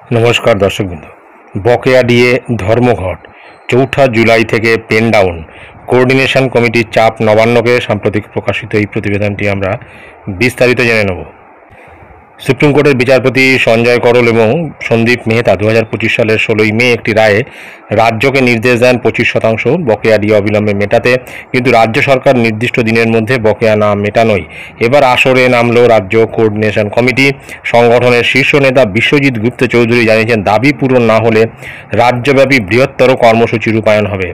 नमस्कार दर्शकबृंद। बकेया डिए धर्मघट 4 जुलाई থেকে pen down coordination कमिटिर चाप नवान्न के साम्प्रतिक प्रकाशित এই प्रतिवेदनটি আমরা বিস্তারিত জেনে নেব। सुप्रीम कोर्टर विचारपति संजय करल और सन्दीप मेहता 2025 साल 16 मे एक राये राज्य के निर्देश दें 25% बकेया डिए अविलम्बे मेटाते, किन्तु राज्य सरकार निर्दिष्ट दिनेर मध्य बकेया ना मेटानोई एबार आसरे नामलो राज्य कोअर्डिनेशन कमिटी। संगठनेर शीर्ष नेता विश्वजित गुप्त चौधुरी जानिয়েছেন दाबी पूरण ना होले राज्यव्यापी बृहत्तर कर्मसूची रूपायन होबे।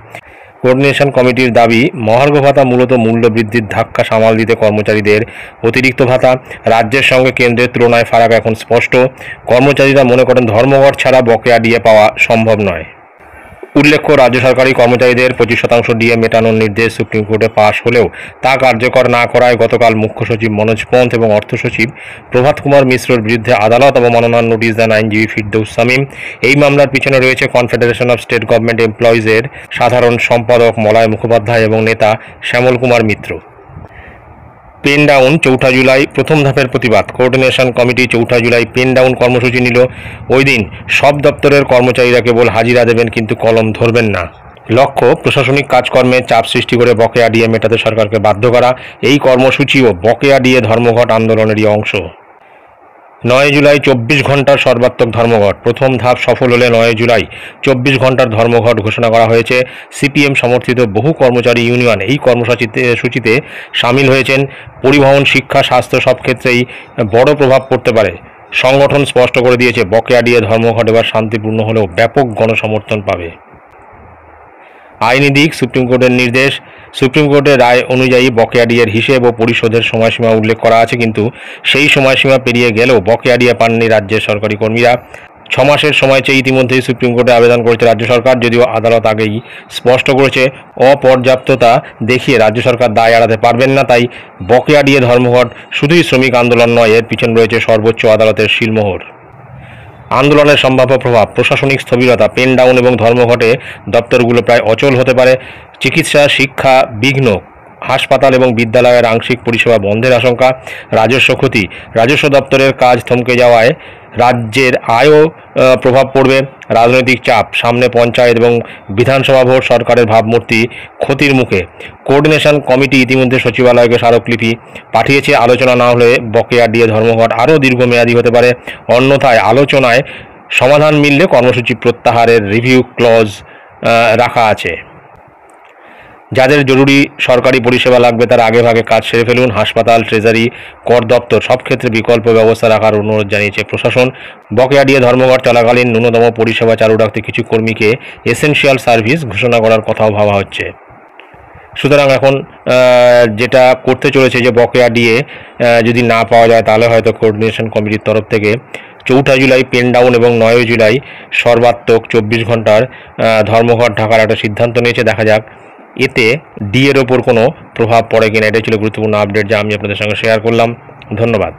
कोअर्डिनेशन कमिटिर दाबी महार्घ भाता मूलत मूल्य बृद्धिर धक्का सामाल दीते कर्मचारीदेर अतिरिक्त भाता राज्येर संगे केंद्रेर तुलनाय फाराक एखन स्पष्ट। कर्मचारीरा मने करेन धर्मघट छाड़ा बकेया डिए पाওয়া सम्भव नय। उल्लेख्य राज्य सरकारी कर्मचारीदेर 25% डिए मेटानोर निर्देश सुप्रीम कोर्टे पास होलेও ता कार्यकर ना कराয় गतकाल मुख्य सचिव मनोज पंत और अर्थ सचिव प्रभात कुमार मिश्रर बिरुद्धे आदालत अवमाननार नोटिस देन आईनजीवी फिरदौस शामीम। এই মামলার পিছনে রয়েছে কনফেডারেশন অফ স্টেট গভর্নমেন্ট এমপ্লয়িজের সাধারণ সম্পাদক মলয় মুখোপাধ্যায় এবং নেতা শ্যামল কুমার মিত্র। पेन डाउन 4 जुलाई प्रथम धापेर प्रतिबाद। कोअर्डिनेशन कमिटी 4 जुलाई पेन डाउन कर्मसूची निल। ओई दिन सब दफ्तरेर कर्मचारीरा केवल हाजिरा देवें किन्तु कलम धरबेन ना। लक्ष्य प्रशासनिक काजकर्मे चाप सृष्टि करे बकेया डिए मेटाते सरकारके बाध्य करा। এই কর্মসূচিও बकेया डिए धर्मघट आंदोलनेরই अंश। 9 जुलाई 24 घंटार सर्वात्मक धर्मघट प्रथम धाप सफल होले 9 जुलाई 24 घंटार धर्मघट घोषणा करा हयेछे। सीपीएम समर्थित बहु कर्मचारी यूनियन এই কর্মসূচিতে शामिल হয়েছেন। परिवहन शिक्षा स्वास्थ्य सब क्षेत्रेই बड़ प्रभाव पड़ते पारे। संगठन स्पष्ट करे दिएছে बकेया डिए धर्मघट एबार शांतिपूर्ण हलेও ব্যাপক गणसमर्थन पाবে। आईनी दिक सुप्रीम कोर्टर निर्देश। सुप्रीम कोर्टेर राय अनुयायी बकेया डिएर हिसेब और परिशोधेर সময়সীমা उल्लेख करा आछे, किन्तु सेई সময়সীমা पेरिये गेलेও बकेया डिए पाननि राज्येर सरकारी कर्मीरा। 6 मासेर समय चेয়ে इतिमধ্যেই सुप्रीम कोर्टे आवेदन करेছে राज्य सरकार, যদিও আদালত আগেই স্পষ্ট করেছে অপর্যাপ্ততা দেখিয়ে রাজ্য সরকার দায় এড়াতে পারবেন না। তাই বকেয়া ডিए ধর্মঘট শুধুই শ্রমিক আন্দোলন নয়, এর পিছনে রয়েছে সর্বোচ্চ আদালতের শিলমোহর। आंदोलনের सम्भाव्य प्रभाव प्रशासनिक স্থবিরতা। पेन डाउन और धर्मघटे दफ्तरगुलो प्राय अचल होते पारे। चिकित्सा शिक्षा विघ्न, हासपाताल और विद्यालयेर आंशिक परिसेवा बंधेर आशंका। राजस्व क्षति। राजस्व दफ्तरेर काज थमके जाওয়ায় राज्येर आयও प्रभाव पड़বে। राजनैतिक चाप सामने पंचायत और विधानसभा भोट सरकारेर भावमूर्ति क्षतिर मुखे। कोअर्डिनेशन कमिटी इतिमध्ये सचिवालयके स्मारकलिपि पाठिয়েছে। आलोचना ना हले बकेया डिए धर्मघट आरो दीर्घमेयादी होते पारे। अन्यथाय आलोचनाय समाधान मिलले कर्मसूची प्रत्याहारेर रिभिउ क्लज राखा आछे। যাদের জরুরি সরকারি পরিষেবা লাগবে তারা আগে ভাগে কাজ সেরে ফেলুন। হাসপাতাল, ট্রেজারি, কর দপ্তর সব ক্ষেত্রে বিকল্প ব্যবস্থা রাখার অনুরোধ জানিয়েছে প্রশাসন। বকেয়া ডিए ধর্মঘট চলাকালীন ন্যূনতম পরিষেবা চালু রাখতে কিছু কর্মীকে এসেনশিয়াল সার্ভিস ঘোষণা করার কথাও ভাবা হচ্ছে। সুতরাং এখন যেটা করতে চলেছে যে বকেয়া ডিए যদি না পাওয়া যায় তাহলে হয়তো কোঅর্ডিনেশন কমিটির তরফ থেকে 4 जुलाई पेन डाउन और 9 जुलाई सर्वात्मक 24 घंटार धर्मघट ढाकार एक सिद्धांत निয়েছে। দেখা যাক এতে ডিএর ওপর কোনো প্রভাব পড়ে কিনা। এটাই ছিল গুরুত্বপূর্ণ আপডেট যা আমি আপনাদের সঙ্গে শেয়ার করলাম। ধন্যবাদ।